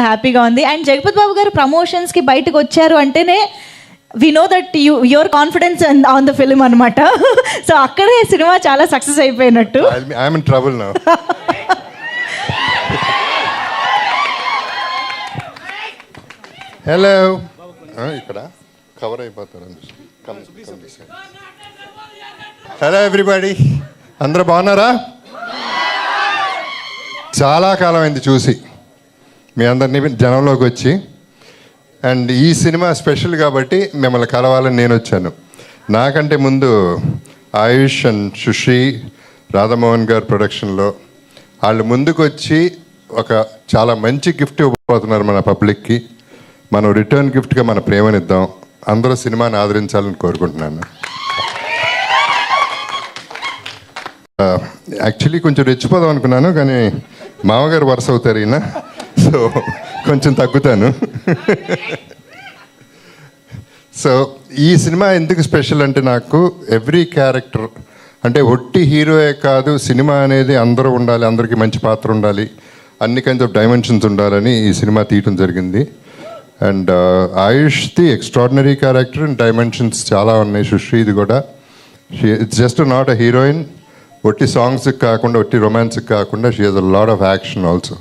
హ్యాపీగా ఉంది. అండ్ జగపతి బాబు గారు ప్రమోషన్స్కి బయటకు వచ్చారు అంటేనే we know that your confidence on the film అనమాట. సో అక్కడే సినిమా చాలా సక్సెస్ అయిపోయినట్టు. I'm in trouble now. Hello, ఇక్కడ కవర్ అయిపోతారు. హలో ఎవ్రీబడి, అందరూ బాగున్నారా? చాలా కాలం అయింది చూసి మీ అందరినీ జనంలోకి వచ్చి. అండ్ ఈ సినిమా స్పెషల్ కాబట్టి మిమ్మల్ని కలవాలని నేను వచ్చాను. నాకంటే ముందు ఆయుష్ అండ్ సుశ్రీ, రాధామోహన్ గారు ప్రొడక్షన్లో వాళ్ళు ముందుకు వచ్చి ఒక చాలా మంచి గిఫ్ట్ ఇవ్వబోతున్నారు మన పబ్లిక్కి. మనం రిటర్న్ గిఫ్ట్గా మన ప్రేమనిద్దాం. అందరూ సినిమాని ఆదరించాలని కోరుకుంటున్నాను. యాక్చువల్లీ కొంచెం రెచ్చిపోదాం అనుకున్నాను, కానీ మామగారు వరుస అవుతారు ఈయన, సో కొంచెం తగ్గుతాను. సో ఈ సినిమా ఎందుకు స్పెషల్ అంటే, నాకు ఎవ్రీ క్యారెక్టర్ అంటే ఒట్టి హీరోయే కాదు, సినిమా అనేది అందరూ ఉండాలి, అందరికీ మంచి పాత్ర ఉండాలి, అన్ని కైండ్స్ ఆఫ్ డైమెన్షన్స్ ఉండాలని ఈ సినిమా తీయటం జరిగింది. అండ్ ఆయుష్ది ఎక్స్ట్రాడినరీ క్యారెక్టర్ అండ్ డైమెన్షన్స్ చాలా ఉన్నాయి. సుశ్రీది కూడా, it's just not a heroine. ఒట్టి సాంగ్స్కి కాకుండా, ఒట్టి రొమాన్స్కి కాకుండా, she has a lot of action also.